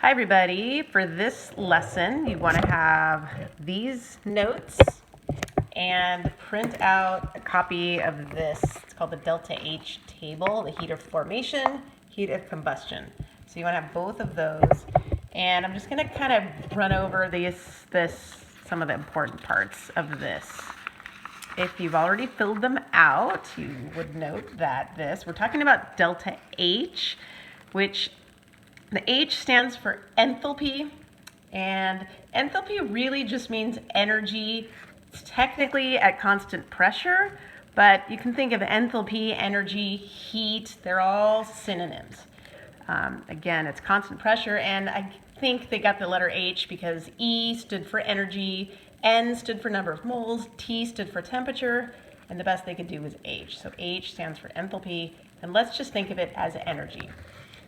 Hi everybody, for this lesson you want to have these notes and print out a copy of this. It's called the delta H table, the heat of formation, heat of combustion. So you want to have both of those, and I'm just going to kind of run over some of the important parts of this. If you've already filled them out, you would note that we're talking about delta H, which the H stands for enthalpy, and enthalpy really just means energy. It's technically at constant pressure, but you can think of enthalpy, energy, heat, they're all synonyms. Again, it's constant pressure, and I think they got the letter H because E stood for energy, N stood for number of moles, T stood for temperature, and the best they could do was H. So H stands for enthalpy, and let's just think of it as energy.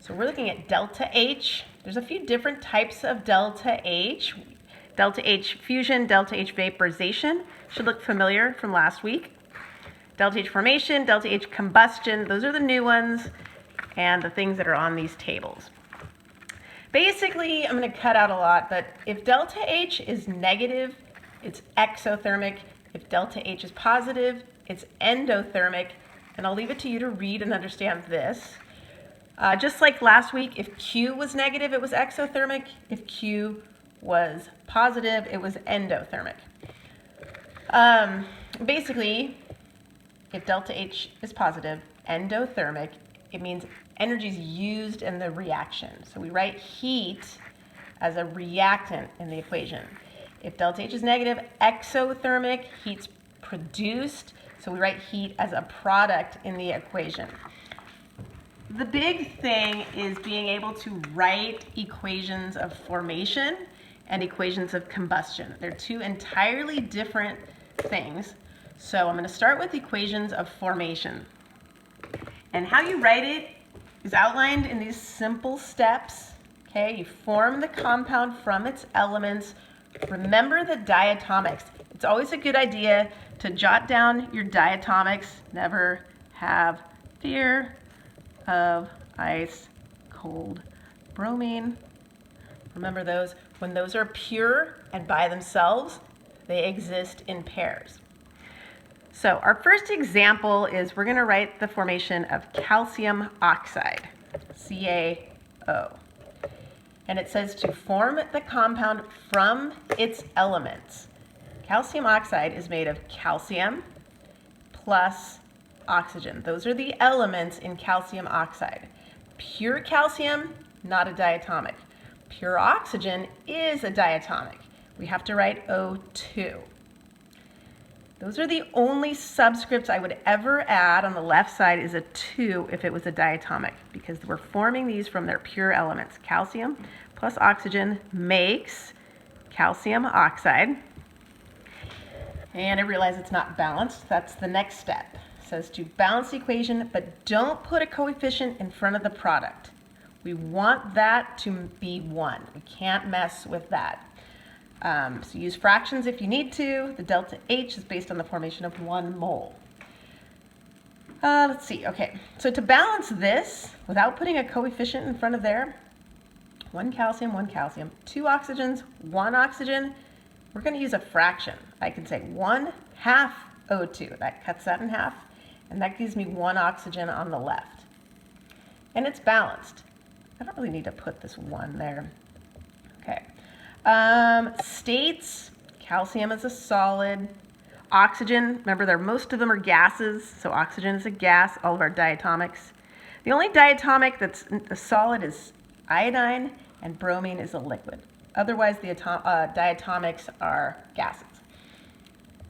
So we're looking at delta H. There's a few different types of delta H. Delta H fusion, delta H vaporization. Should look familiar from last week. Delta H formation, delta H combustion. Those are the new ones and the things that are on these tables. Basically, I'm going to cut out a lot, but if delta H is negative, it's exothermic. If delta H is positive, it's endothermic. And I'll leave it to you to read and understand this. Just like last week, if Q was negative, it was exothermic. If Q was positive, it was endothermic. Basically, if delta H is positive, endothermic, it means energy is used in the reaction. So we write heat as a reactant in the equation. If delta H is negative, exothermic, heat's produced. So we write heat as a product in the equation. The big thing is being able to write equations of formation and equations of combustion. They're two entirely different things. So I'm going to start with equations of formation. And how you write it is outlined in these simple steps. Okay, you form the compound from its elements. Remember the diatomics. It's always a good idea to jot down your diatomics. Never have fear of ice cold bromine. Remember those. When those are pure and by themselves, they exist in pairs. So our first example is we're going to write the formation of calcium oxide, CaO. And it says to form the compound from its elements. Calcium oxide is made of calcium plus oxygen. Those are the elements in calcium oxide. Pure calcium, not a diatomic. Pure oxygen is a diatomic. We have to write O2. Those are the only subscripts I would ever add on the left side is a 2 if it was a diatomic, because we're forming these from their pure elements. Calcium plus oxygen makes calcium oxide. And I realize it's not balanced. That's the next step. It says to balance the equation, but don't put a coefficient in front of the product. We want that to be 1. We can't mess with that. So use fractions if you need to. The delta H is based on the formation of 1 mole. Let's see. Okay, so to balance this without putting a coefficient in front of there, 1 calcium, 2 oxygens, 1 oxygen, we're going to use a fraction. I can say 1/2 O2. That cuts that in half, and that gives me 1 oxygen on the left. And it's balanced. I don't really need to put this 1 there. Okay. States, calcium is a solid. Oxygen, remember most of them are gases, so oxygen is a gas, all of our diatomics. The only diatomic that's a solid is iodine, and bromine is a liquid. Otherwise, the diatomics are gases.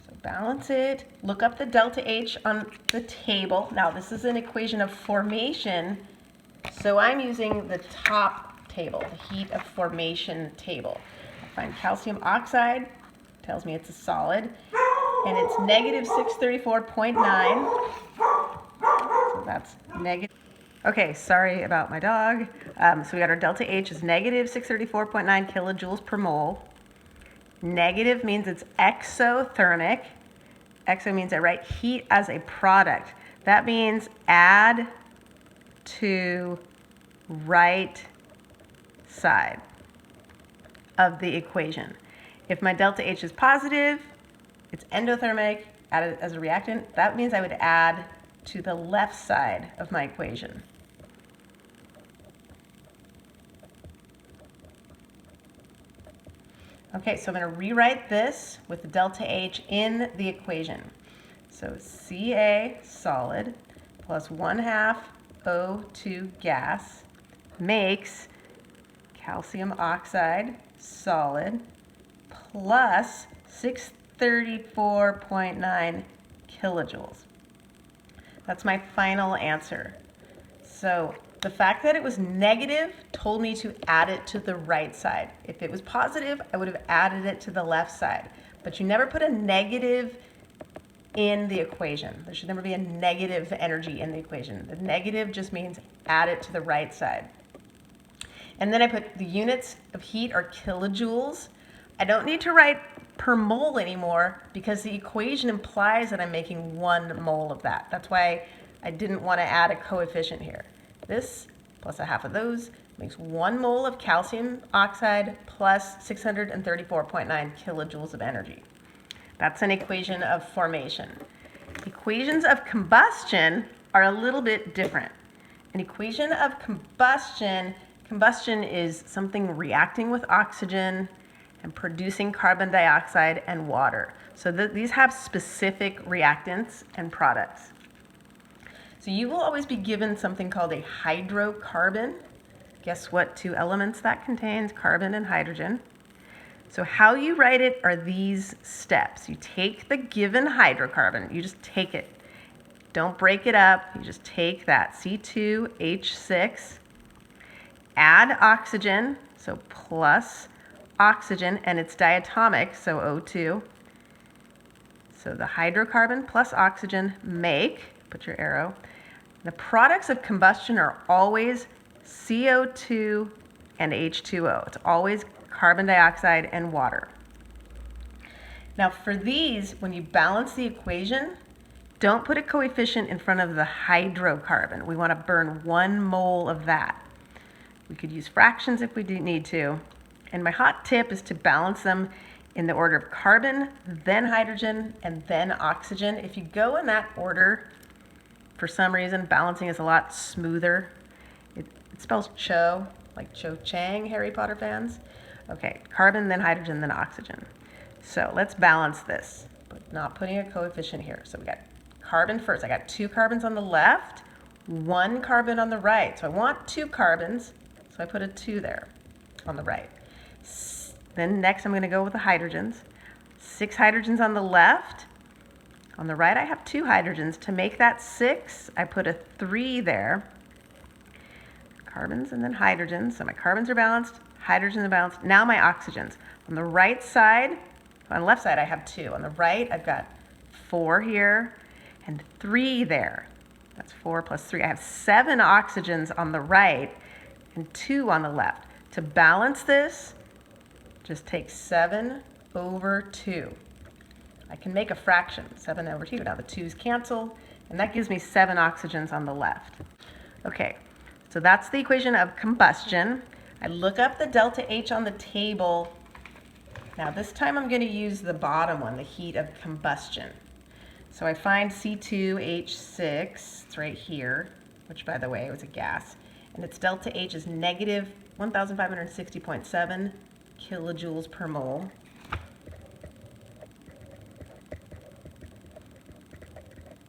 So balance it. Look up the delta H on the table. Now, this is an equation of formation, so I'm using the top table, the heat of formation table. I find calcium oxide, tells me it's a solid, and it's negative 634.9. So that's negative. Okay, sorry about my dog. So we got our delta H is negative 634.9 kilojoules per mole. Negative means it's exothermic. Exo means I write heat as a product. That means add to right side. of the equation. If my delta H is positive, it's endothermic, added as a reactant. That means I would add to the left side of my equation. Okay, so I'm going to rewrite this with the delta H in the equation. So Ca solid plus 1/2 O2 gas makes calcium oxide solid plus 634.9 kilojoules. That's my final answer. So the fact that it was negative told me to add it to the right side. If it was positive, I would have added it to the left side. But you never put a negative in the equation. There should never be a negative energy in the equation. The negative just means add it to the right side. And then I put the units of heat are kilojoules. I don't need to write per mole anymore because the equation implies that I'm making 1 mole of that. That's why I didn't want to add a coefficient here. This plus 1/2 of those makes 1 mole of calcium oxide plus 634.9 kilojoules of energy. That's an equation of formation. Equations of combustion are a little bit different. An equation of combustion is something reacting with oxygen and producing carbon dioxide and water. So these have specific reactants and products. So you will always be given something called a hydrocarbon. Guess what 2 elements that contains? Carbon and hydrogen. So how you write it are these steps. You take the given hydrocarbon, you just take it. Don't break it up, you just take that C2H6, add oxygen, so plus oxygen, and it's diatomic, so O2. So the hydrocarbon plus oxygen make, put your arrow, the products of combustion are always CO2 and H2O. It's always carbon dioxide and water. Now for these, when you balance the equation, don't put a coefficient in front of the hydrocarbon. We want to burn 1 mole of that. We could use fractions if we do need to. And my hot tip is to balance them in the order of carbon, then hydrogen, and then oxygen. If you go in that order, for some reason, balancing is a lot smoother. It spells Cho, like Cho Chang, Harry Potter fans. Okay, carbon, then hydrogen, then oxygen. So let's balance this, but not putting a coefficient here. So we got carbon first. I got 2 carbons on the left, 1 carbon on the right. So I want 2 carbons, so I put a 2 there on the right. Then next I'm going to go with the hydrogens. 6 hydrogens on the left. On the right I have 2 hydrogens. To make that 6, I put a 3 there. Carbons and then hydrogens. So my carbons are balanced, hydrogens are balanced. Now my oxygens. On the right side, on the left side I have 2. On the right I've got 4 here and 3 there. That's 4 plus 3. I have 7 oxygens on the right and 2 on the left. To balance this, just take 7 over 2. I can make a fraction, 7 over 2. Now the 2's cancel, and that gives me 7 oxygens on the left. Okay, so that's the equation of combustion. I look up the delta H on the table. Now this time I'm going to use the bottom one, the heat of combustion. So I find C2H6, it's right here, which by the way was a gas, and its delta H is negative 1,560.7 kilojoules per mole.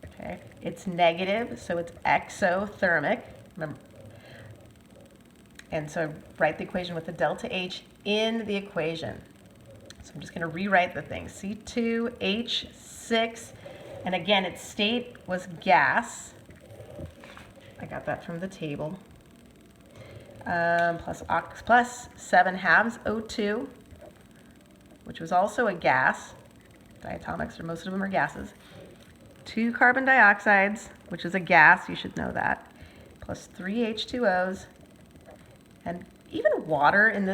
Okay, it's negative, so it's exothermic. Remember, and so I write the equation with the delta H in the equation. So I'm just going to rewrite the thing. C2H6, and again, its state was gas. I got that from the table. Plus 7/2 O2, which was also a gas. Diatomics, or most of them are gases. 2 carbon dioxides, which is a gas, you should know that, plus 3 H2Os. And even water in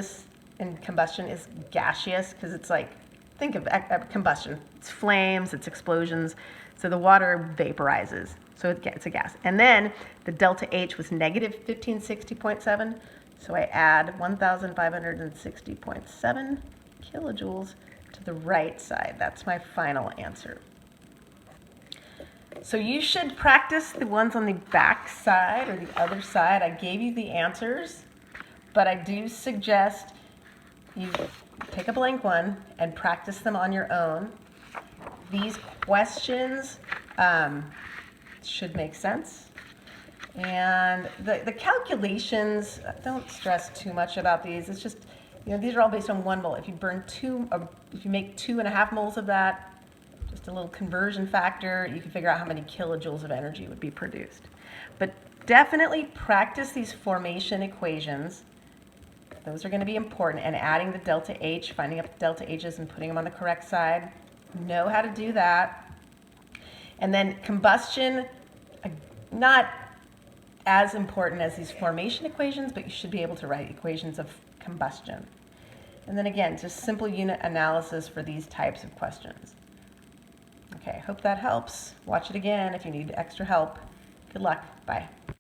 combustion is gaseous because it's like, think of combustion. It's flames, it's explosions, so the water vaporizes. So it's a gas. And then the delta H was negative 1560.7. So I add 1,560.7 kilojoules to the right side. That's my final answer. So you should practice the ones on the back side or the other side. I gave you the answers, but I do suggest you take a blank one and practice them on your own. These questions should make sense. And the calculations, don't stress too much about these. It's just, these are all based on 1 mole. If you burn if you make 2.5 moles of that, just a little conversion factor, you can figure out how many kilojoules of energy would be produced. But definitely practice these formation equations. Those are going to be important, and adding the delta H, finding up the delta H's and putting them on the correct side. Know how to do that. And then combustion, not as important as these formation equations, but you should be able to write equations of combustion. And then again, just simple unit analysis for these types of questions. Okay, hope that helps. Watch it again if you need extra help. Good luck. Bye.